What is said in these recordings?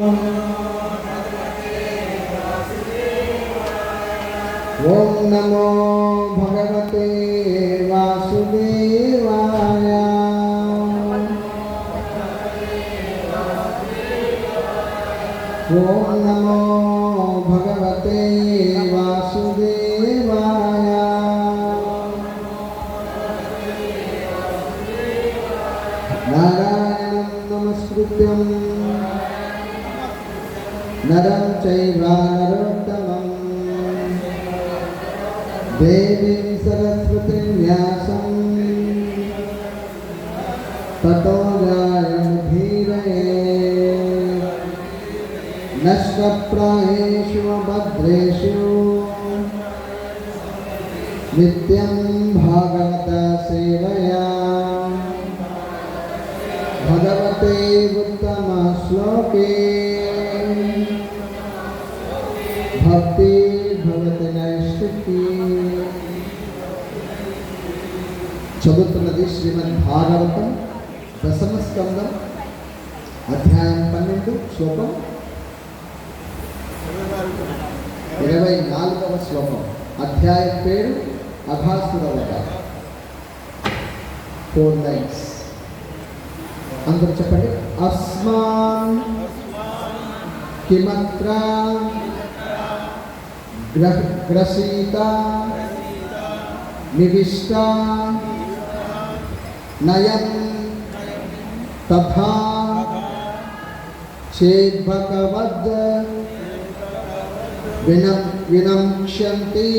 ओम नमो भगवते वासुदेवाय। ओम नमो भगवते वासुदेवाय। नारायणं नमस्कृत्यं नरं चैव नरोत्तमं देवीं सरस्वतीं व्यासं ततो जयमुदीरयेत्। नष्टप्रायेषु भद्रेषु नित्यं भागवत सेवया भगवते उत्तम श्लोके भक्ति भगवति नैष्ठिकी। చదువుతున్నది శ్రీమద్ భాగవతం దశమ స్కందం అధ్యాయం 12 శ్లోకం 24వ శ్లోకం. అధ్యాయం పేరు అఘాసుర వధ. 4 లైన్స్. అందరూ చెప్పండి. అస్మాన్ కిమత్ర గ్రసీత నివిష్ట నయం తథా చేద్భగవద్ వినక్ష్యంతి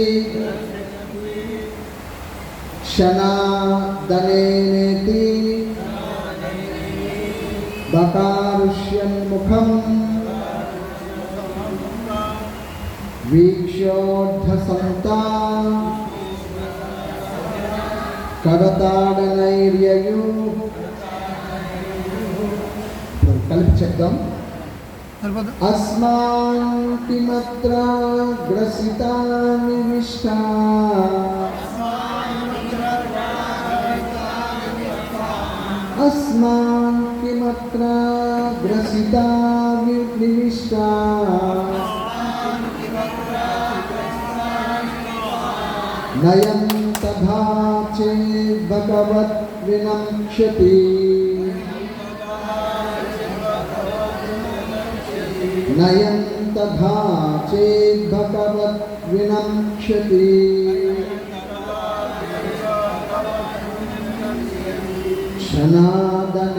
శనాదనేనేతి బకారుష్యన్ముఖం వీక్షోర్ధసంతా కరతాడనైర్యయు. కలిపి చెప్దాం. అస్మాన్ కిమత్ర గ్రసితా నివిష్టా అస్మాన్ కిమత్ర గ్రసితా నివిష్టా నయం తథా చేద్భగవద్ వినక్ష్యతి నయం తథా చేద్భగవద్ వినక్ష్యతి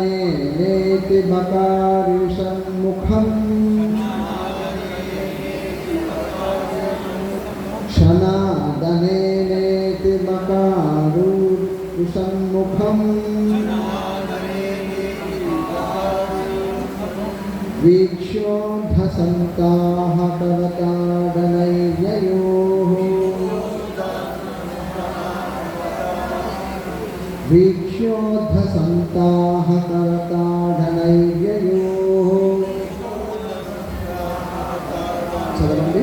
శనాదనేనేతి బకారుషన్ముఖం శనాదనేనేతి బకారుషన్ముఖం వీక్షోర్ధసంతాః కరతాడనైర్యయోః వీక్షోర్ధసంతాః కరతాడనైర్యయోః. చదవండి.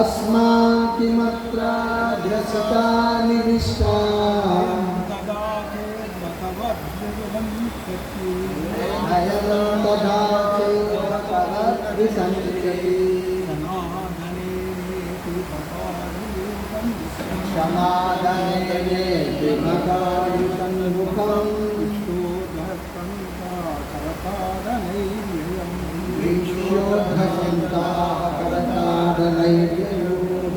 అస్మాన్ కిమత్ర గ్రసితా నివిష్టా నయం తథా చేద్భగవద్ వినక్ష్యతి శనాదనేనేతి బకారుషన్ముఖం వీక్షోర్ధసంతాః కరతాడనైర్యయోః.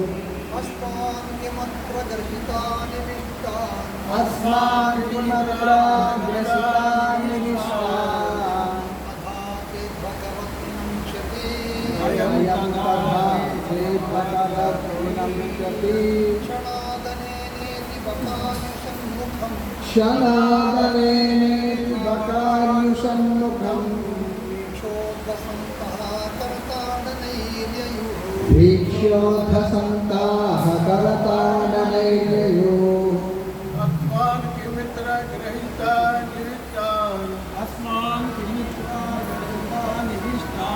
అస్మాన్ కిమత్ర గ్రసితా నివిష్టా అస్మాన్ కిమత్ర గ్రసితా నివిష్టా నయం తథా చేద్భగవద్ వినక్ష్యతి శనాదనేనేతి బకారుషన్ముఖం వీక్షోర్ధసంతాః కరతాడనైర్యయోః. అస్మాన్ కిమిత్ర గ్రహీతా నివిష్టా అస్మాన్ కిమిత్ర గ్రహీతా నివిష్టా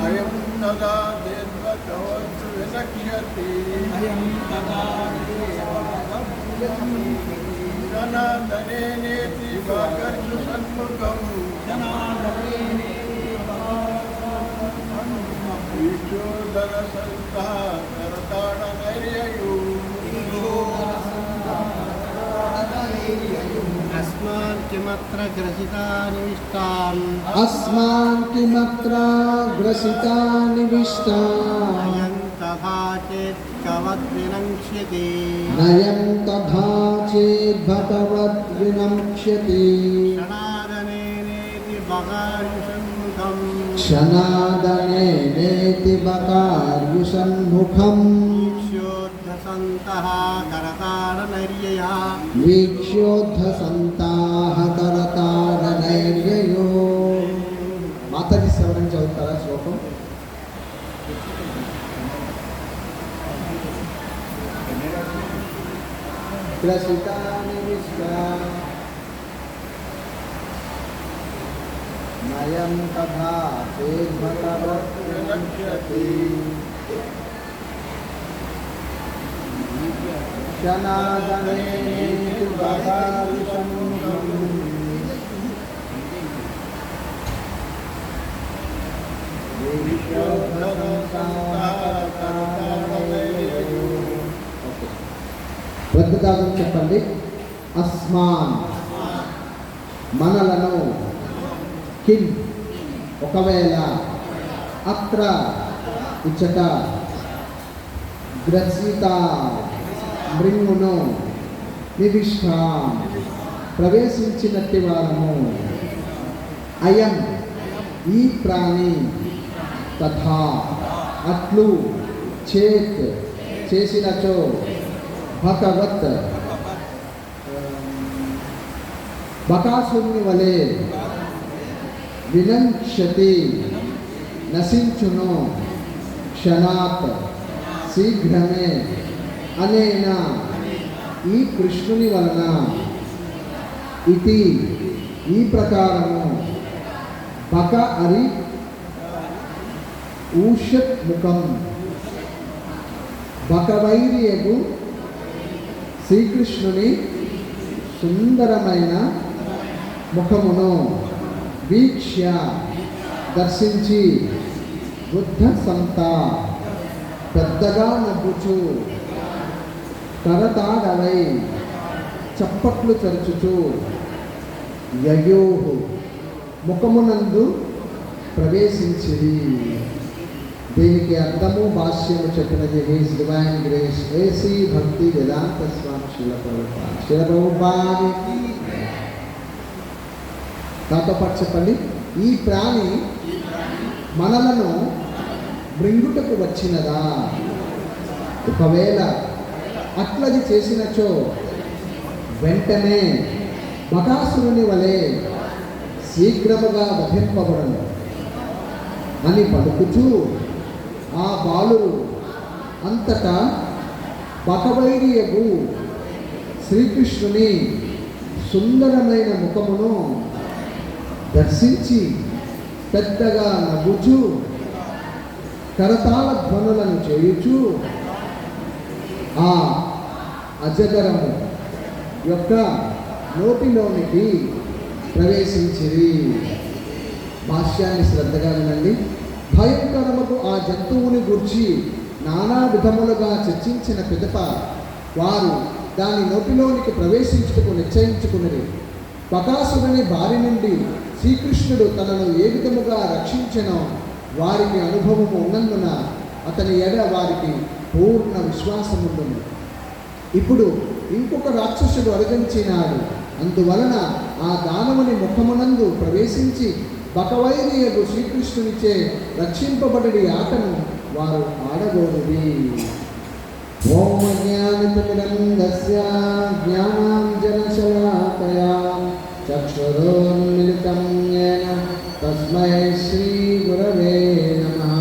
అయం తదా చేద్భగవద్ వినక్ష్యతి అయం తదా శనాదనేనేతి బకారుషన్ముఖం त्र्यम्बकं ईशोधनसंस्था करताडनैर्ययो अस्मान् किमत्र ग्रसितानिविष्टान् नयं तथा चेत् भगवद्विनङ्क्ष्यति नयं तथा चेत् भगवद्विनङ्क्ष्यति क्षणादनेनेति बकार्युषन्मुखम् वीक्ष्योद्धसन्तः करताडनैर्ययो माताजी सवरण चौथरा श्लोकम नयं तथा चेत् भगवद्विनङ्क्ष्यति क्षणादनेनेति बकार्युषन्मुखम् ప్రతిదానం చెప్పండి. అస్మాన్ మనలను, కిం ఒకవేళ, అత్ర ఇచ్చట, గ్రసిత మృంగును, నివిష్ట ప్రవేశించినట్టి వారము, అయం ఈ ప్రాణి, తథా అట్లు, చేత్ చేసినచో, భగవత్ బకాసురుని వలె, వినంక్షతి నశించును, క్షణాత్ శీఘ్రమే, అనేన ఈ కృష్ణుని వలన, ఇది ఈ ప్రకారము, బక అరి ఊషత్ ముఖం బకవైర్యగు శ్రీకృష్ణుని సుందరమైన ముఖమును వీక్ష్య దర్శించి, బుద్ధ సంత పెద్దగా నవ్వుచు, కరతాడవై చప్పట్లు చరుచుచు, యయో ముఖమునందు ప్రవేశించిరి. దీనికి అర్థము భాష్యము చెప్పినది హిస్ డివైన్ గ్రేస్ ఏసీ భక్తి వేదాంత స్వామి శిల ప్రభుపాదికి. నాతో పాటు చెప్పండి. ఈ ప్రాణి మనలను మృంగుటకు వచ్చినదా? ఒకవేళ అట్లది చేసినచో వెంటనే బకాసురుని వలె శీఘ్రముగా వధింపబడను అని పలుకుచూ, ఆ బాలురు అంతటా బకవైరియగు శ్రీకృష్ణుని సుందరమైన ముఖమును దర్శించి పెద్దగా నవ్వుచు, కరతాళ ధ్వనులను చేయుచు, ఆ అజగరము యొక్క నోటిలోనికి ప్రవేశించిరి. భాష్యాన్ని శ్రద్ధగా వినండి. భయంకరముకు ఆ జంతువుని గురించి నానా విధములుగా చర్చించిన పిదప వారు దాని నోటిలోనికి ప్రవేశించుటకు నిశ్చయించుకున్నది. బకాసురుని బారి నుండి శ్రీకృష్ణుడు తనను ఏ విధముగా రక్షించెనో వారికి అనుభవము ఉన్నందున అతని ఎడ వారికి పూర్ణ విశ్వాసముండును. ఇప్పుడు ఇంకొక రాక్షసుడు అరుగంచినాడు. అందువలన ఆ దానవుని ముఖమునందు ప్రవేశించి బకవైరియగు శ్రీకృష్ణునిచే రక్షింపబడి ఆటను వారు ఆడగోరుది. ఓం జ్ఞానతిమిరంగస్య జ్ఞానాంజనశలాకయా చక్షురోన్మిలితం యేన తస్మై శ్రీ గురవే నమః.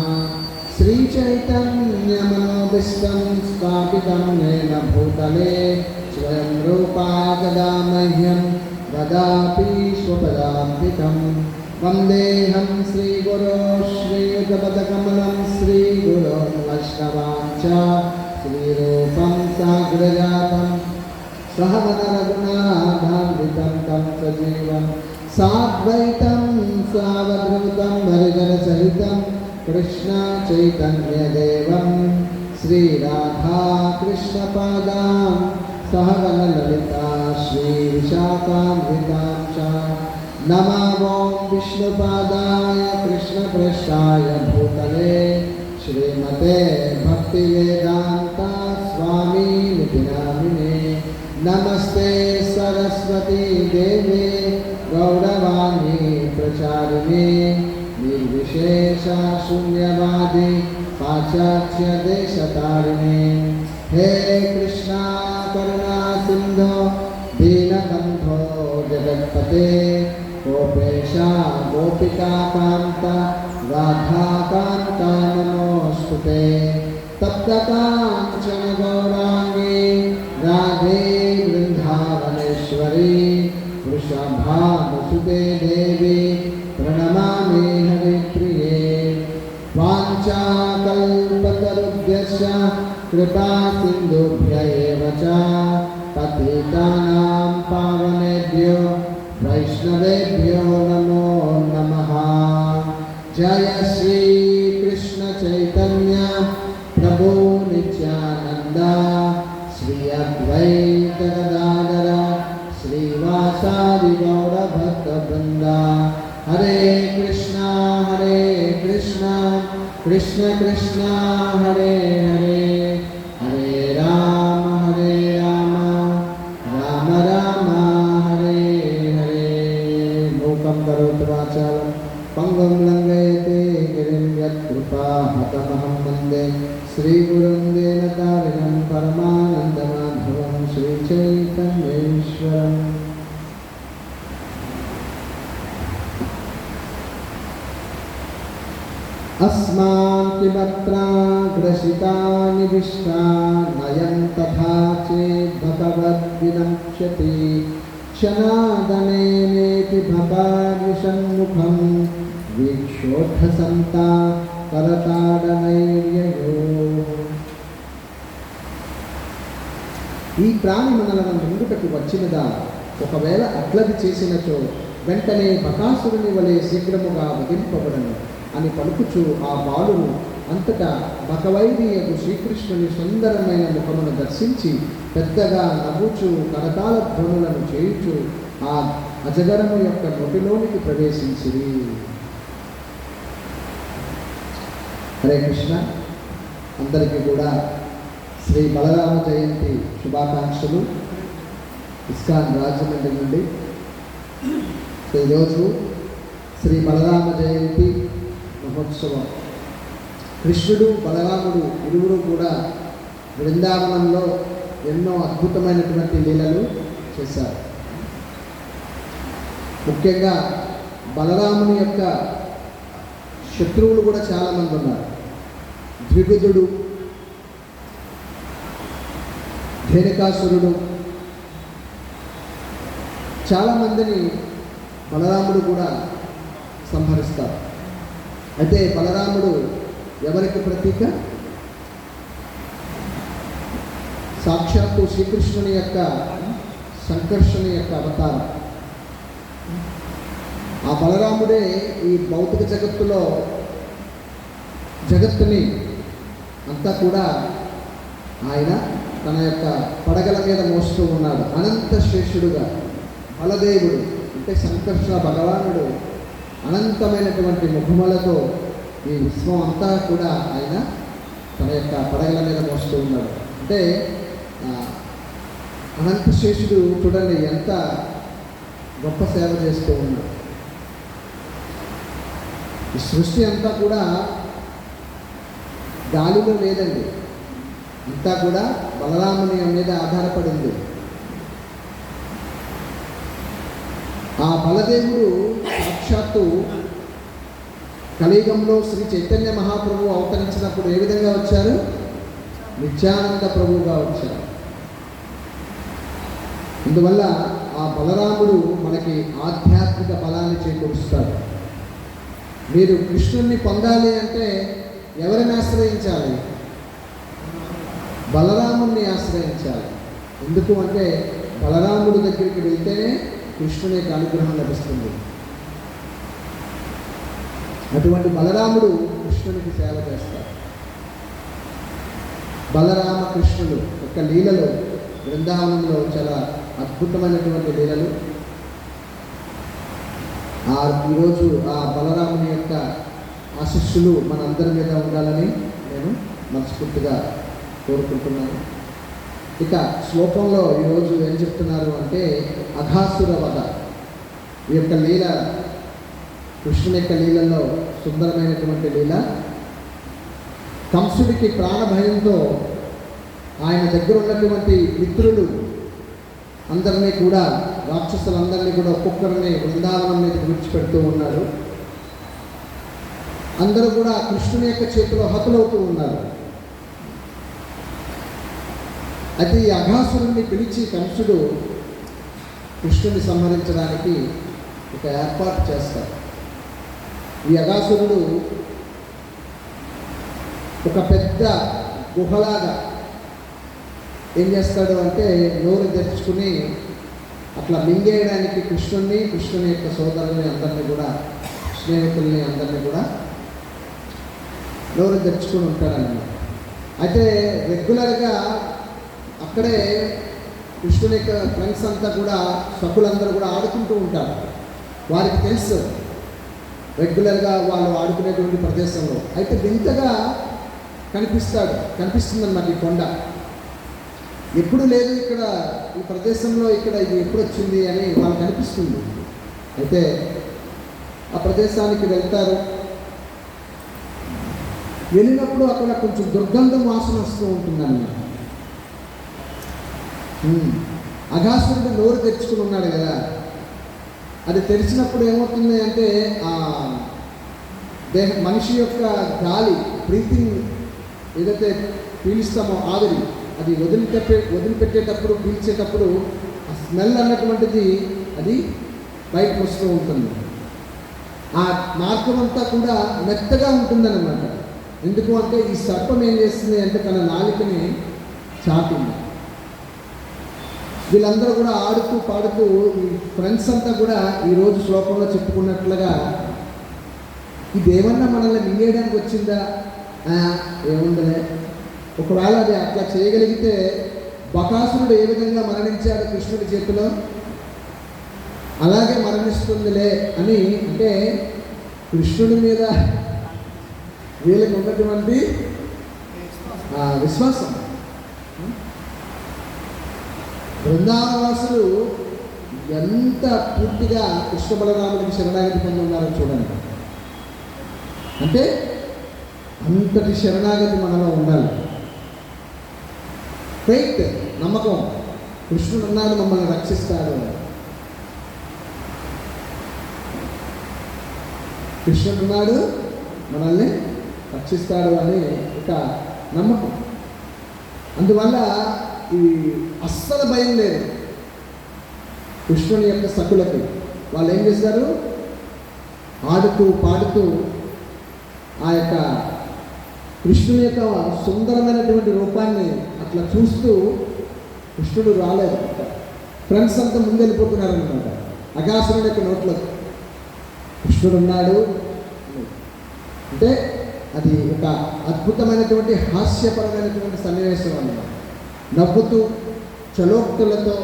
శ్రీచైతన్యమనోభీష్టం స్థాపితం యేన భూతలే స్వయం రూపా కదా మహ్యం దదాతి స్వపదాంతికం. వందేహం శ్రీగురో శ్రీయుతపదకమలం శ్రీగురో వైష్ణవాంచ శ్రీరూపం సాగ్రజాతం సహమన రఘునాథాన్వితం తం సజీవం साद्वैतं सावधूतं हरिजनसहितं कृष्ण चैतन्यदेवं श्रीराधा कृष्णपादां सहगणललिता श्रीविशाखान्वितां च नमो विष्णुपादाय कृष्णपृष्ठाय भूतले श्रीमते भक्तिवेदान्ता स्वामी नामिने नमस्ते सरस्वती देवे गौरवाणी प्रचारिणे निर्विशेषा शून्यवादी पाश्चात्य देशतारिणे हे कृष्णा करुणा सिंधो दीनबंधो जगत्पते गोपेशा गोपिका कांता राधा कांता नमोस्तुते तप्तकांचन गौरांगी राधे वृंदावनेश्वरी वृषभानुसुते देवी प्रणमामि हरिप्रिये वाञ्छाकल्पतरुभ्यश्च कृपा सिन्धुभ्य एव च पतितानां पावनेभ्यो वैष्णवेभ्यो नमो नमः। जय श्री कृष्ण चैतन्य प्रभु नित्यानंद श्री अद्वैत गदाधर श्रीवासादि गौर भक्तवृंद हरे कृष्णा कृष्ण कृष्ण हरे हरे हरे राम राम राम हरे हरे। मूकं करोतु वाचालं पंगुं लंघयते गिरिं यत्कृपाहतमहं वन्दे श्रीगुरुं दीनतारिणं परमानन्दमाधवं श्रीचैतन्येश्वरम्। अस्मान् किमत्राग्रसितानि विश्वा नयं तथा चेत् भगवद्विनक्ष्यति क्षणादनेनेति भवान्विषण्मुखं वीक्षोऽर्थसन्ता करताडनैर्ययो। ఈ ప్రాణి మనలను ముందుటకు వచ్చినదా ఒకవేళ అట్లది చేసినచో వెంటనే బకాసురుని వలె శీఘ్రముగా వధింపబడను అని పలుకుచు ఆ బాలుడు అంతటా బకవైదియకు శ్రీకృష్ణుని సుందరమైన ముఖమును దర్శించి పెద్దగా నవ్వుచు కరతాళ ధ్వనులను చేయుచు ఆ అజగరము యొక్క నోటిలోనికి ప్రవేశించిరి. హరే కృష్ణ. అందరికీ కూడా శ్రీ బలరామ జయంతి శుభాకాంక్షలు. ఇస్కాన్ రాజమండ్రి నుండి ఈరోజు శ్రీ బలరామ జయంతి మహోత్సవం. కృష్ణుడు బలరాముడు ఇరువురు కూడా బృందావనంలో ఎన్నో అద్భుతమైనటువంటి లీలలు చేశారు. ముఖ్యంగా బలరాముని యొక్క శత్రువులు కూడా చాలామంది ఉన్నారు. ద్విగుదుడు, ధేనుకాసురుడు, చాలామందిని బలరాముడు కూడా సంహరిస్తారు. అయితే బలరాముడు ఎవరికి ప్రతీక? సాక్షాత్తు శ్రీకృష్ణుని యొక్క సంకర్షణ యొక్క అవతారం. ఆ బలరాముడే ఈ భౌతిక జగత్తులో జగత్తుని అంతా కూడా ఆయన తన యొక్క పడగల మీద మోస్తూ ఉన్నాడు. అనంత శ్రేష్ఠుడుగా బలదేవుడు అంటే సంకర్షణ భగవానుడు అనంతమైనటువంటి ముఖములతో ఈ విశ్వం అంతా కూడా ఆయన తన యొక్క పడగల మీద మోస్తూ ఉన్నాడు. అంటే అనంత శేషుడు చూడండి ఎంత గొప్ప సేవ చేస్తూ ఉన్నాడు. ఈ సృష్టి అంతా కూడా గాలిలో లేదండి, అంతా కూడా బలరాముని మీద ఆధారపడింది. ఆ బలదేవుడు సాక్షాత్తు కలియుగంలో శ్రీ చైతన్య మహాప్రభువు అవతరించినప్పుడు ఏ విధంగా వచ్చారు? నిత్యానంద ప్రభువుగా వచ్చారు. అందువల్ల ఆ బలరాముడు మనకి ఆధ్యాత్మిక బలాన్ని చేకూరుస్తాడు. మీరు కృష్ణుణ్ణి పొందాలి అంటే ఎవరిని ఆశ్రయించాలి? బలరాముణ్ణి ఆశ్రయించాలి. ఎందుకు అంటే బలరాముడి దగ్గరికి వెళ్తేనే కృష్ణుని యొక్క అనుగ్రహం లభిస్తుంది. అటువంటి బలరాముడు కృష్ణునికి సేవ చేస్తారు. బలరామ కృష్ణుడు యొక్క లీలలు బృందావనంలో చాలా అద్భుతమైనటువంటి లీలలు. ఈరోజు ఆ బలరాముని యొక్క ఆశీస్సులు మనందరి మీద ఉండాలని నేను మనస్ఫూర్తిగా కోరుకుంటున్నాను. ఇక శ్లోకంలో ఈరోజు ఏం చెప్తున్నారు అంటే అఘాసుర వధ. ఈ యొక్క లీల కృష్ణుని యొక్క లీలలో సుందరమైనటువంటి లీల. కంసుడికి ప్రాణభయంతో ఆయన దగ్గర ఉన్నటువంటి మిత్రులు అందరినీ కూడా, రాక్షసులందరినీ కూడా ఒక్కొక్కరిని బృందావనం మీద విడిచిపెడుతూ ఉన్నాడు. అందరూ కూడా కృష్ణుని యొక్క చేతిలో హతులవుతూ ఉన్నారు. అయితే ఈ అఘాసురుణ్ణి పిలిచి కంసుడు కృష్ణుని సంహరించడానికి ఒక ఏర్పాటు చేస్తారు. ఈ అఘాసురుడు ఒక పెద్ద గుహలాగా ఏం చేస్తాడు అంటే నోరు తెరుచుకుని అట్లా మింగేయడానికి కృష్ణుని యొక్క సోదరుల్ని అందరినీ కూడా, స్నేహితుల్ని అందరినీ కూడా నోరు తెరుచుకుని ఉంటాడన్నమాట. అయితే రెగ్యులర్గా అక్కడే కృష్ణుని యొక్క ఫ్రెండ్స్ అంతా కూడా, సఖులందరూ కూడా ఆడుకుంటూ ఉంటారు. వారికి తెలుసు రెగ్యులర్గా వాళ్ళు ఆడుకునేటువంటి ప్రదేశంలో. అయితే వింతగా కనిపిస్తుందన్నమాట ఈ కొండ. ఎప్పుడు లేదు ఇక్కడ ఈ ప్రదేశంలో, ఇక్కడ ఇది ఎప్పుడు వచ్చింది అని వాళ్ళకి అనిపిస్తుంది. అయితే ఆ ప్రదేశానికి వెళ్తారు. వెళ్ళినప్పుడు అక్కడ కొంచెం దుర్గంధం వాసన వస్తూ ఉంటుందన్నమాట. అఘాసురుడు నోరు తెరుచుకుని ఉన్నాడు కదా, అది తెరిచినప్పుడు ఏమవుతుంది అంటే ఆ మనిషి యొక్క గాలి, బ్రీతింగ్ ఏదైతే పీలుస్తామో ఆవిరి, అది వదిలిపెట్టేటప్పుడు పీల్చేటప్పుడు ఆ స్మెల్ అన్నటువంటిది అది బయటకు వస్తూ ఉంటుంది. ఆ మార్గం అంతా కూడా మెత్తగా ఉంటుందన్నమాట. ఎందుకు అంటే ఈ సర్పం ఏం చేస్తుంది అంటే తన నాలికని చాపింది. వీళ్ళందరూ కూడా ఆడుతూ పాడుతూ ఈ ఫ్రెండ్స్ అంతా కూడా ఈరోజు శ్లోకంలో చెప్పుకున్నట్లుగా ఇదేమన్నా మనల్ని మింగేయడానికి వచ్చిందా, ఏముందలే, ఒకవేళ అది అట్లా చేయగలిగితే బకాసురుడు ఏ విధంగా మరణించాడు కృష్ణుడి చేతిలో అలాగే మరణిస్తుందిలే అని, అంటే కృష్ణుడి మీద వీళ్ళకి ఉన్నటువంటి విశ్వాసం. బృందావనవాసులు ఎంత పూర్తిగా కృష్ణ బలరాముడికి శరణాగతి పొంది ఉన్నారో చూడండి. అంటే అంతటి శరణాగతి మనలో ఉండాలి. ఫెయిత్, నమ్మకం, కృష్ణుడు ఉన్నాడు, మమ్మల్ని రక్షిస్తాడు, కృష్ణుడు ఉన్నాడు మనల్ని రక్షిస్తాడు అని ఒక నమ్మకం. అందువల్ల ఈ అస్సలు భయం లేదు కృష్ణుని యొక్క సఖులకి. వాళ్ళు ఏం చేశారు, ఆడుతూ పాడుతూ ఆ యొక్క కృష్ణుని యొక్క సుందరమైనటువంటి రూపాన్ని అట్లా చూస్తూ, కృష్ణుడు రాలేదు, ఫ్రెండ్స్ అంతా ముందు వెళ్ళిపోతున్నారనమాట. అఘాసురుడి యొక్క నోట్లో కృష్ణుడు ఉన్నాడు అంటే అది ఒక అద్భుతమైనటువంటి హాస్యపరమైనటువంటి సన్నివేశం అన్నమాట. నవ్వుతూ చలోక్తులతో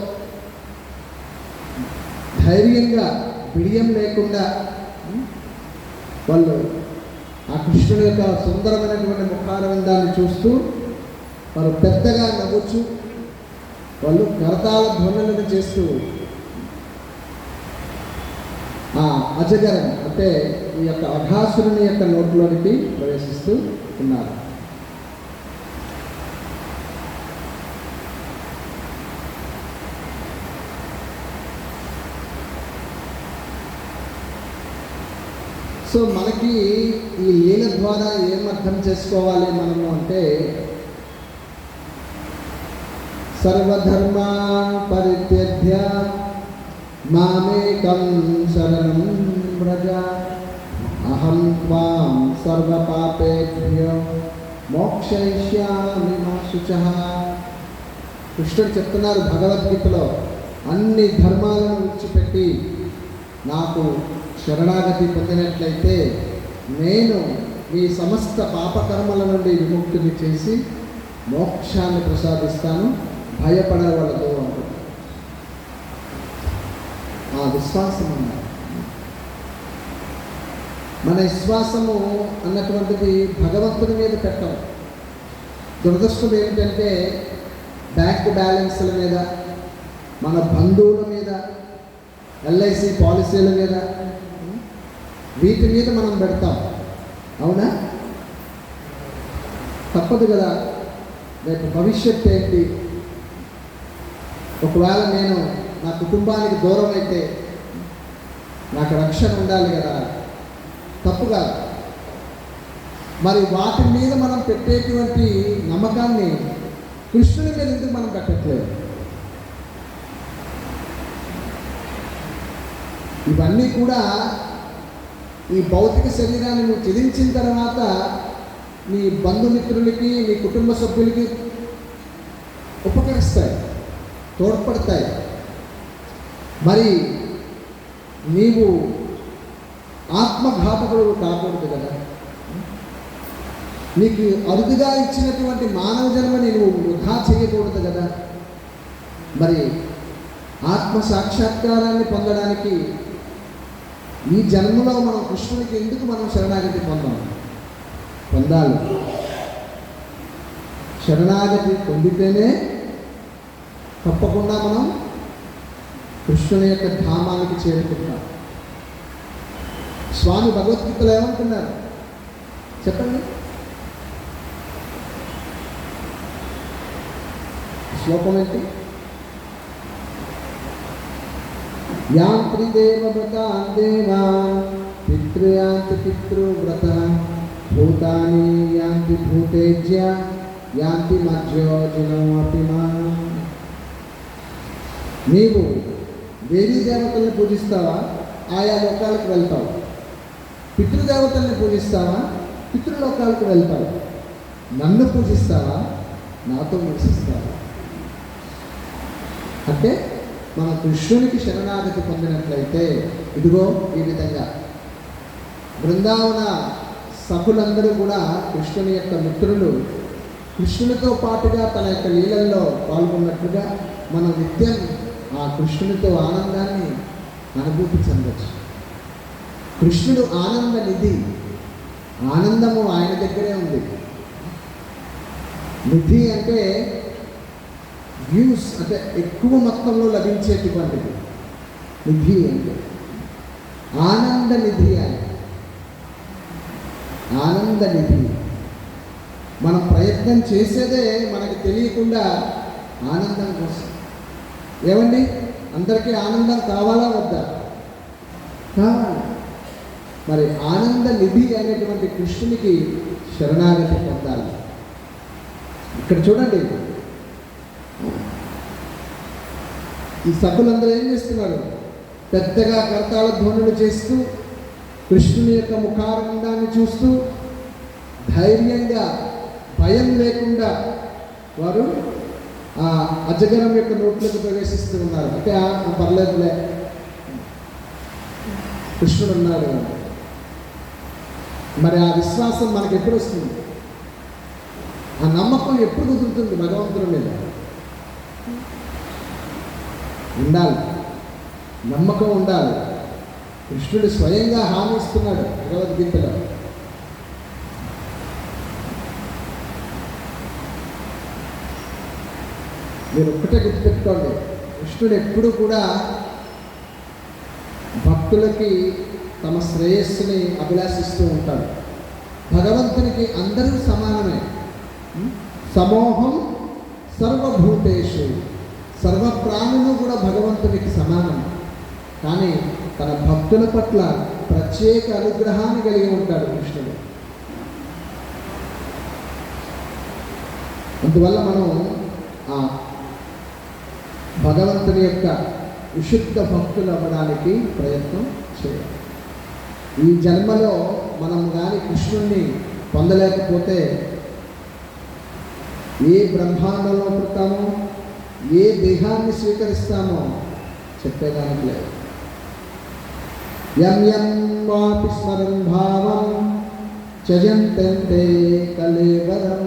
ధైర్యంగా బిడియం లేకుండా వాళ్ళు ఆ కృష్ణుడి యొక్క సుందరమైనటువంటి ముఖారవిందాన్ని చూస్తూ వారు పెద్దగా నవ్వుచు వాళ్ళు కరతాళ ధ్వనులను చేస్తూ ఆ అజగరం అంటే ఈ యొక్క అఘాసురుని యొక్క నోట్లోనికి ప్రవేశిస్తూ ఉన్నారు. సో మనకి ఈ లీల ద్వారా ఏం అర్థం చేసుకోవాలి మనము అంటే, సర్వధర్మాన్ పరిత్యజ్య మామేకం శరణం వ్రజ అహం త్వాం సర్వపాపేభ్యో మోక్షయిష్యామి మా శుచః. కృష్ణుడు చెప్తున్నారు భగవద్గీతలో, అన్ని ధర్మాలను విడిచిపెట్టి నాకు శరణాగతి పొందినట్లయితే నేను మీ సమస్త పాపకర్మల నుండి విముక్తిని చేసి మోక్షాన్ని ప్రసాదిస్తాను, భయపడవలదు అంటారు. ఆ విశ్వాసం అన్నారు. మన విశ్వాసము అన్నటువంటిది భగవంతుని మీద పెట్టం. దురదృష్టం ఏమిటంటే బ్యాంక్ బ్యాలెన్స్ల మీద, మన బంధువుల మీద, ఎల్ఐసి పాలసీల మీద, వీటి మీద మనం పెడతాం. అవునా? తప్పదు కదా. రేపు భవిష్యత్తు ఏంటి? ఒకవేళ నేను నా కుటుంబానికి దూరం అయితే నాకు రక్షణ ఉండాలి కదా. తప్పు కాదు. మరి వాటి మీద మనం పెట్టేటువంటి నమ్మకాన్ని కృష్ణుని మీద ఎందుకు మనం పెట్టట్లేదు? ఇవన్నీ కూడా ఈ భౌతిక శరీరాన్ని నువ్వు త్యజించిన తర్వాత నీ బంధుమిత్రులకి, నీ కుటుంబ సభ్యులకి ఉపకరిస్తాయి, తోడ్పడతాయి. మరి నీవు ఆత్మఘాతకుడు కాకూడదు కదా. నీకు అరుదుగా ఇచ్చినటువంటి మానవ జన్మని నువ్వు వృధా చేయకూడదు కదా. మరి ఆత్మ సాక్షాత్కారాన్ని పొందడానికి ఈ జన్మలో మనం కృష్ణునికి ఎందుకు మనం శరణాగతి పొందాలి? శరణాగతి పొందితేనే తప్పకుండా మనం కృష్ణుని యొక్క ధామానికి చేరుకుంటాం. స్వామి భగవద్గీతలో ఏమంటున్నారు చెప్పండి. శ్లోకం ఏంటి? యాంత్రి దేవవ్రతాన్ దేవాన్ పితృయాంతి పితృవ్రత భూతాని యాంతి భూతేజ్య యాంతి మధ్యోజనమపి మా. నీవు దేవీ దేవతల్ని పూజిస్తావా? ఆయా లోకాలకు వెళ్తావు. పితృదేవతల్ని పూజిస్తావా? పితృలోకాలకు వెళ్తావు. నన్ను పూజిస్తావా? నాతో నివసిస్తావా? అంటే మన కృష్ణునికి శరణాగతి పొందినట్లయితే ఇదిగో ఈ విధంగా బృందావన సఖులందరూ కూడా కృష్ణుని యొక్క మిత్రులు, కృష్ణునితో పాటుగా తన యొక్క లీలల్లో పాల్గొన్నట్లుగా మన నిత్యం ఆ కృష్ణునితో ఆనందాన్ని అనుభూతి చెందవచ్చు. కృష్ణుడు ఆనంద నిధి. ఆనందము ఆయన దగ్గరే ఉంది. నిధి అంటే వ్యూస్, అంటే ఎక్కువ మొత్తంలో లభించేటువంటిది నిధి అంటే. ఆనంద నిధి ఆయన, ఆనంద నిధి. మనం ప్రయత్నం చేసేదే మనకి తెలియకుండా ఆనందం కోసం. ఏమండి, అందరికీ ఆనందం కావాలా వద్దా? కావాలి. మరి ఆనంద నిధి అనేటువంటి కృష్ణునికి శరణాగతి పొందాలి. ఇక్కడ చూడండి, ఈ సభ్యులందరూ ఏం చేస్తున్నారు? పెద్దగా కర్తాళ ధ్వనులు చేస్తూ, కృష్ణుని యొక్క ముఖారందాన్ని చూస్తూ, ధైర్యంగా భయం లేకుండా వారు ఆ అజగరం యొక్క నోట్లోకి ప్రవేశిస్తూ ఉన్నారు. అంటే పర్లేదులే, కృష్ణుడు ఉన్నాడు. మరి ఆ విశ్వాసం మనకు ఎప్పుడు వస్తుంది? ఆ నమ్మకం ఎప్పుడు కుదురుతుంది? భగవంతుని మీద ఉండాలి, నమ్మకం ఉండాలి. కృష్ణుడు స్వయంగా హామీ ఇస్తున్నాడు భగవద్గీతలో. మీరు ఒక్కటే గుర్తుపెట్టుకోండి, కృష్ణుడు ఎప్పుడు కూడా భక్తులకి తమ శ్రేయస్సుని అభిలాషిస్తూ ఉంటాడు. భగవంతునికి అందరూ సమానమే. సమోహం సర్వభూతేషు, సర్వప్రాణులు కూడా భగవంతునికి సమానం. కానీ తన భక్తుల పట్ల ప్రత్యేక అనుగ్రహాన్ని కలిగి ఉంటాడు కృష్ణుడు. అందువల్ల మనం ఆ భగవంతుని యొక్క విశుద్ధ భక్తులు అవ్వడానికి ప్రయత్నం చేయాలి. ఈ జన్మలో మనం కానీ కృష్ణుణ్ణి పొందలేకపోతే ఏ బ్రహ్మాండంలో పుడతామో, ఏ దేహాన్ని స్వీకరిస్తామో చెప్పేదానికి లేదు. యం యం వాపి స్మరన్ భావం త్యజంతే కలేవరం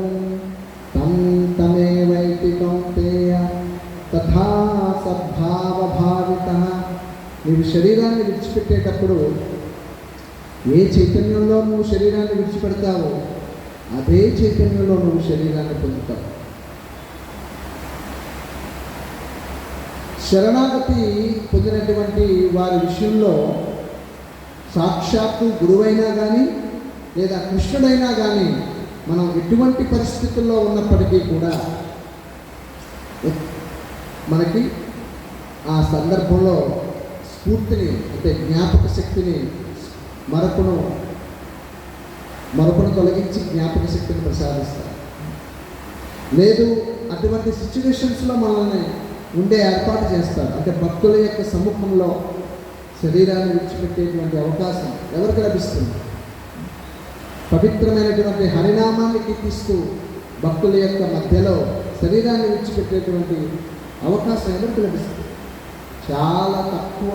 తం తమేవైతి కౌంతేయ తథా సద్భావభావితః. నీవు శరీరాన్ని విడిచిపెట్టేటప్పుడు ఏ చైతన్యంలో నువ్వు శరీరాన్ని విడిచిపెడతావో అదే చైతన్యంలో నువ్వు శరీరాన్ని పొందుతావు. శరణాగతి పొందినటువంటి వారి విషయంలో సాక్షాత్తు గురువైనా కానీ లేదా కృష్ణుడైనా కానీ మనం ఎటువంటి పరిస్థితుల్లో ఉన్నప్పటికీ కూడా మనకి ఆ సందర్భంలో స్ఫూర్తిని అంటే జ్ఞాపక శక్తిని మరపును తొలగించి జ్ఞాపక శక్తిని ప్రసాదిస్తారు. లేదు అటువంటి సిచ్యువేషన్స్లో మనల్ని ఉండే ఏర్పాటు చేస్తారు. అంటే భక్తుల యొక్క సమ్ముఖంలో శరీరాన్ని విడిచిపెట్టేటువంటి అవకాశం ఎవరికి లభిస్తుంది? పవిత్రమైనటువంటి హరినామాన్ని కీర్తిస్తూ భక్తుల యొక్క మధ్యలో శరీరాన్ని విడిచిపెట్టేటువంటి అవకాశం ఎవరికి లభిస్తుంది? చాలా తక్కువ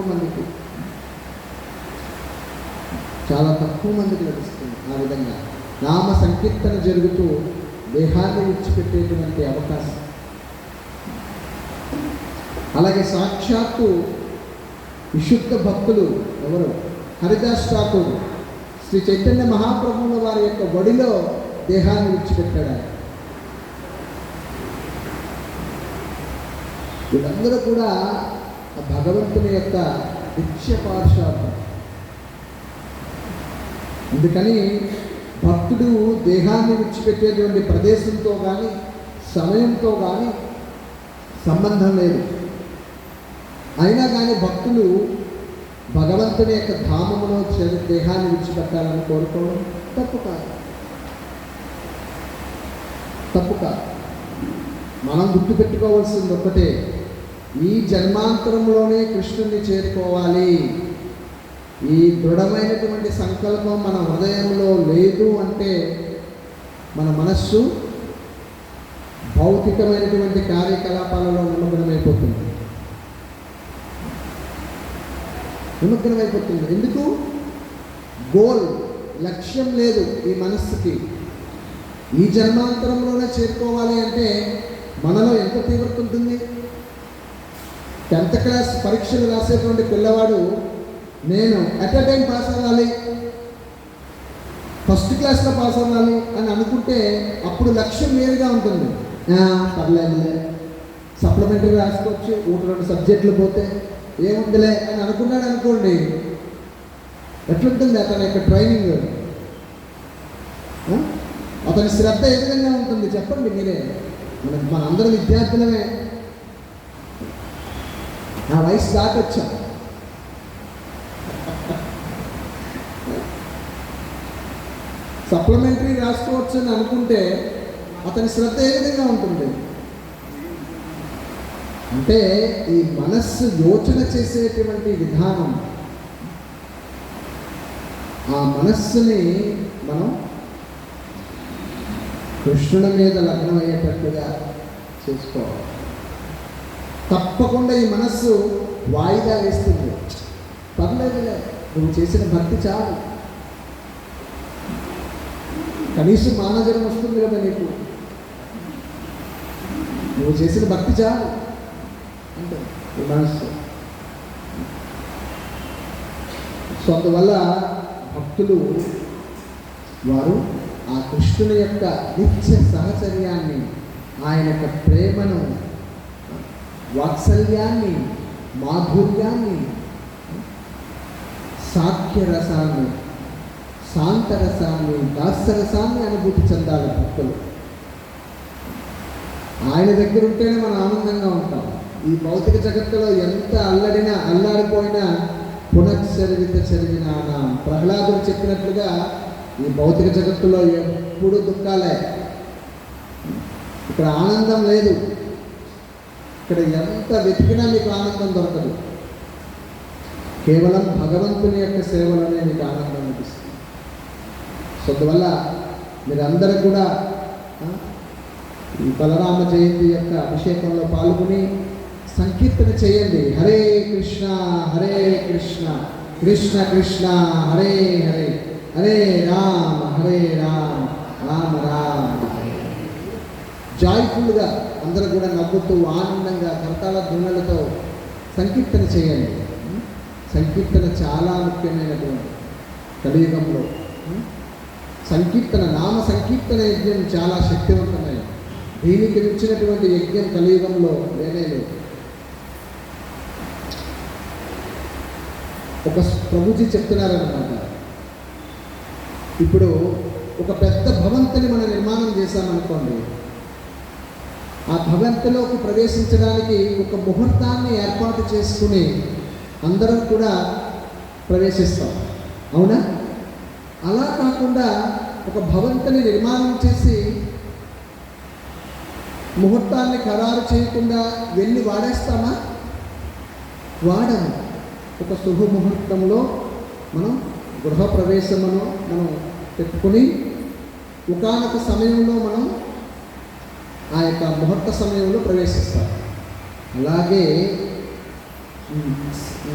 మందికి లభిస్తుంది. ఆ విధంగా నామ సంకీర్తన జరుగుతూ దేహాన్ని విడిచిపెట్టేటువంటి అవకాశం. అలాగే సాక్షాత్తు విశుద్ధ భక్తులు ఎవరు? హరిదాస్ ఠాకూర్ శ్రీ చైతన్య మహాప్రభువుల వారి యొక్క ఒడిలో దేహాన్ని విడిచిపెట్టాడు. వీళ్ళందరూ కూడా భగవంతుని యొక్క నిత్య పార్షార్థం. అందుకని భక్తుడు దేహాన్ని విడిచిపెట్టేటువంటి ప్రదేశంతో కానీ సమయంతో కానీ సంబంధం లేదు. అయినా కానీ భక్తులు భగవంతుని యొక్క ధామములో దేహాన్ని విడిచిపెట్టాలని కోరుకోవడం తప్పు కాదు. మనం గుర్తుపెట్టుకోవాల్సింది ఒక్కటే, ఈ జన్మాంతరంలోనే కృష్ణుని చేరుకోవాలి. ఈ దృఢమైనటువంటి సంకల్పం మన హృదయంలో లేదు అంటే మన మనస్సు భౌతికమైనటువంటి కార్యకలాపాలలో నిమగ్నమైపోతుంది. ఎందుకు? గోల్, లక్ష్యం లేదు ఈ మనస్సుకి. ఈ జన్మాంతరంలోనే చేరుకోవాలి అంటే మనలో ఎంత తీవ్రత ఉంటుంది? 10th క్లాస్ పరీక్షలు రాసేటువంటి పిల్లవాడు నేను అట్ ఎ టైం పాస్ అవ్వాలి, ఫస్ట్ క్లాస్లో పాస్ అవ్వాలి అని అనుకుంటే అప్పుడు లక్ష్యం వేరుగా ఉంటుంది. పర్లేదులే, సప్లిమెంటరీ రాసుకోవచ్చు, 1-2 సబ్జెక్టులు పోతే ఏముందిలే అని అనుకున్నాడు అనుకోండి, ఎట్లుంటుంది అతని యొక్క ట్రైనింగ్? అతని శ్రద్ధ ఏ విధంగా ఉంటుంది చెప్పండి మీరే. మనందరం విద్యార్థులమే, ఆ వయసు దాటొచ్చాం. సప్లిమెంటరీ రాసుకోవచ్చు అని అనుకుంటే అతని శ్రద్ధ ఏ విధంగా ఉంటుంది? అంటే ఈ మనస్సు యోచన చేసేటువంటి విధానం, ఆ మనస్సుని మనం కృష్ణుడి మీద లగ్నం అయ్యేటట్టుగా చేసుకోవాలి. తప్పకుండా ఈ మనస్సు వాయిదా వేస్తుంది. పర్లేదులే, నువ్వు చేసిన భక్తి చాలు, కనీసం మానజనం వస్తుంది కదా నీకు, నువ్వు చేసిన భక్తి చాలు అంటే ఈ మనస్సు. సో అందువల్ల భక్తులు వారు ఆ కృష్ణుని యొక్క నిత్య సహచర్యాన్ని, ఆయన యొక్క ప్రేమను, వాత్సల్యాన్ని, మాధుర్యాన్ని, సాఖ్యరసాన్ని, శాంతరసాన్ని, దాస్యరసాన్ని అనుభూతి చెందాలి భక్తులు. ఆయన దగ్గర ఉంటేనే మనం ఆనందంగా ఉంటాం. ఈ భౌతిక జగత్తులో ఎంత అల్లాడిపోయినా పునశ్చరివిన ప్రహ్లాదుడు చెప్పినట్లుగా ఈ భౌతిక జగత్తులో ఎప్పుడు దుఃఖాలే, ఇక్కడ ఆనందం లేదు. ఇక్కడ ఎంత వెతికినా మీకు ఆనందం దొరకదు. కేవలం భగవంతుని యొక్క సేవలోనే మీకు ఆనందం అనిపిస్తుంది. సో అందువల్ల మీరందరూ కూడా ఈ బలరామ జయంతి యొక్క అభిషేకంలో పాల్గొని సంకీర్తన చేయండి. హరే కృష్ణ కృష్ణ కృష్ణ హరే హరే, హరే రామ రామ రామ హరే. జాయ్ఫుల్గా అందరూ కూడా నవ్వుతూ ఆనందంగా కరతాళ ధ్వనులతో సంకీర్తన చేయండి. సంకీర్తన చాలా ముఖ్యమైనటువంటి కలియుగంలో సంకీర్తన, నామ సంకీర్తన యజ్ఞం చాలా శక్తివంతమైన, దీనికి మించినటువంటి యజ్ఞం కలియుగంలో లేనే లేదు. ఒక ప్రభుజీ చెప్తున్నారన్నమాట, ఇప్పుడు ఒక పెద్ద భవంతిని మనం నిర్మాణం చేశామనుకోండి, ఆ భవంతిలోకి ప్రవేశించడానికి ఒక ముహూర్తాన్ని ఏర్పాటు చేసుకుని అందరం కూడా ప్రవేశిస్తాం, అవునా? అలా కాకుండా ఒక భవంతిని నిర్మాణం చేసి ముహూర్తాన్ని ఖరారు చేయకుండా వెళ్ళి వాడేస్తామా? వాడము. ఒక శుభముహూర్తంలో మనం గృహప్రవేశమును మనం పెట్టుకుని ఒకానొక సమయంలో మనం ఆ యొక్క ముహూర్త సమయంలో ప్రవేశిస్తాం. అలాగే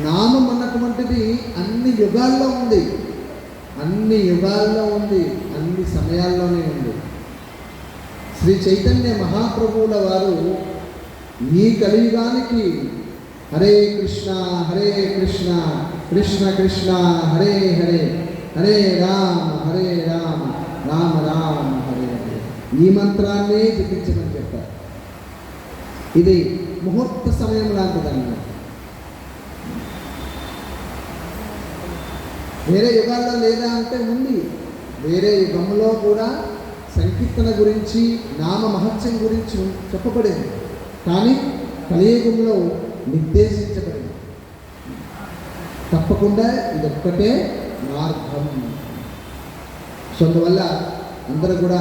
నామం అన్నటువంటిది అన్ని యుగాల్లో ఉంది, అన్ని సమయాల్లోనే ఉంది. శ్రీ చైతన్య మహాప్రభువుల వారు ఈ కలియుగానికి హరే కృష్ణ కృష్ణ కృష్ణ హరే హరే, హరే రామ రామ రామ హరే హరే, ఈ మంత్రాన్నే జపించమని చెప్పారు. ఇది ముహూర్త సమయం లాంటిదన్నమాట. వేరే యుగాల్లో లేదా అంటే ఉంది. వేరే యుగంలో కూడా సంకీర్తన గురించి, నామ మహత్యం గురించి చెప్పబడింది, కానీ కలియుగంలో నిర్దేశించబడింది. తప్పకుండా ఇదొక్కటే మార్గం. సో అందువల్ల అందరూ కూడా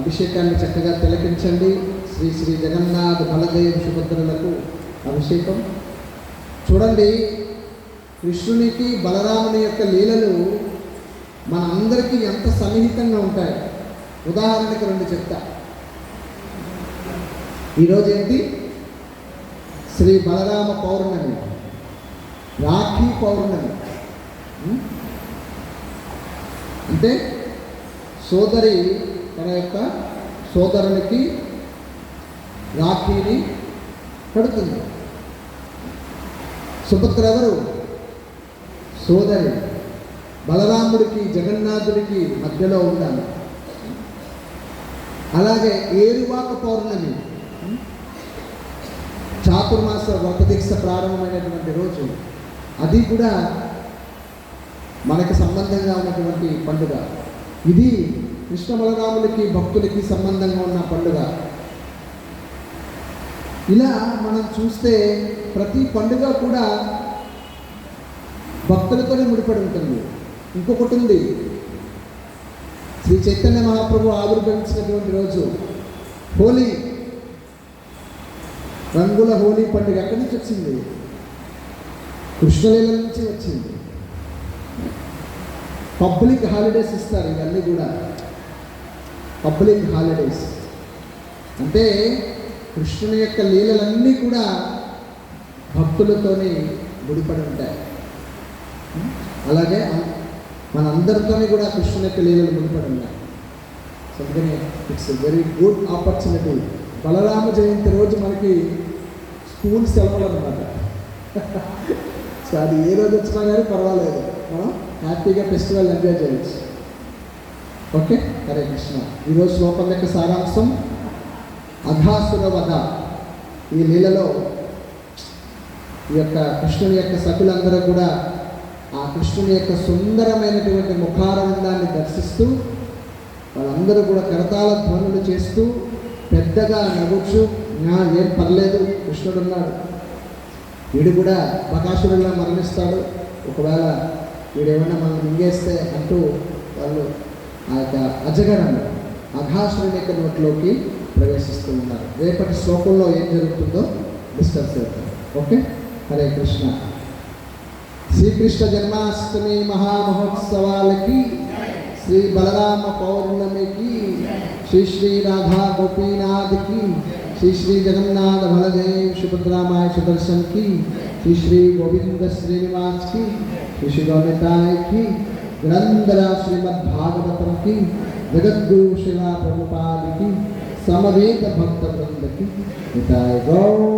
అభిషేకాన్ని చక్కగా తిలకించండి. శ్రీ శ్రీ జగన్నాథ బలదేవ్ సుభద్రలకు అభిషేకం. చూడండి, కృష్ణునికి బలరాముని యొక్క లీలలు మన అందరికీ ఎంత సన్నిహితంగా ఉంటాయి. ఉదాహరణకు రెండు చెప్తా. ఈరోజు ఏంటి? శ్రీ బలరామ పౌర్ణమి, రాఖీ పౌర్ణమి. అంటే సోదరి తన యొక్క సోదరునికి రాఖీని కడుతుంది. సుభద్ర ఎవరు? సోదరి. బలరాముడికి జగన్నాథుడికి మధ్యలో ఉండాలి. అలాగే ఏరువాక పౌర్ణమి, చాతుర్మాస వ్రతదీక్ష ప్రారంభమైనటువంటి రోజు, అది కూడా మనకి సంబంధంగా ఉన్నటువంటి పండుగ. ఇది కృష్ణ బలరాములకి భక్తులకి సంబంధంగా ఉన్న పండుగ. ఇలా మనం చూస్తే ప్రతి పండుగ కూడా భక్తులతోనే ముడిపడి ఉంటుంది. ఇంకొకటి ఉంది, శ్రీ చైతన్య మహాప్రభు ఆవిర్భవించినటువంటి రోజు హోలీ, రంగుల హోలీ పండుగ ఎక్కడి నుంచి వచ్చింది? కృష్ణలీల నుంచి వచ్చింది. పబ్లిక్ హాలిడేస్ ఇస్తారు, ఇవన్నీ కూడా పబ్లిక్ హాలిడేస్. అంటే కృష్ణుని యొక్క లీలలన్నీ కూడా భక్తులతోనే ముడిపడి ఉంటాయి. అలాగే మనందరితోనే కూడా కృష్ణుని యొక్క లీలలు ముడిపడి ఉన్నాయి. సో అందుకని it's very good opportunity. Balarama Jayanti రోజు మనకి స్కూల్ సెలవులు అన్నమాట. సో అది ఏ రోజు వచ్చినా కానీ పర్వాలేదు, మనం హ్యాపీగా ఫెస్టివల్ ఎంజాయ్ చేయొచ్చు. ఓకే, హరే కృష్ణ. ఈరోజు శ్లోకం యొక్క సారాంశం అఘాసుర వధ. ఈ లీలలో ఈ యొక్క కృష్ణుని యొక్క సఖులందరూ కూడా ఆ కృష్ణుని యొక్క సుందరమైనటువంటి ముఖారవిందాన్ని దర్శిస్తూ వాళ్ళందరూ కూడా కరతాళ ధ్వనులు చేస్తూ పెద్దగా నవ్వుచు, ఏం పర్లేదు, కృష్ణుడు ఉన్నాడు, వీడు కూడా బకాసురులా మరణిస్తాడు, ఒకవేళ వీడేమైనా మనం మింగేస్తే అంటూ వాళ్ళు ఆ యొక్క అజగడను అఘాసురుని యొక్క నోట్లోకి ప్రవేశిస్తూ ఉన్నారు. రేపటి శ్లోకంలో ఏం జరుగుతుందో డిస్కస్ చేద్దాం. ఓకే, హరే కృష్ణ. శ్రీకృష్ణ జన్మాష్టమి మహామహోత్సవాలకి, శ్రీ బలరామ పౌర్ణమికి, శ్రీ శ్రీ రాధా గోపీనాథ్కి, श्री श्री जगन्नाथ बलदेव सुभद्रा माय सुदर्शन की, श्री श्री गोविंद श्रीनिवास की, श्री श्री गौनिताय की, ग्रंथरा श्रीमद् भागवतम की, जगद्गुरु शिला प्रभुपाद की, समवेत भक्त वृंद की, निताय गौर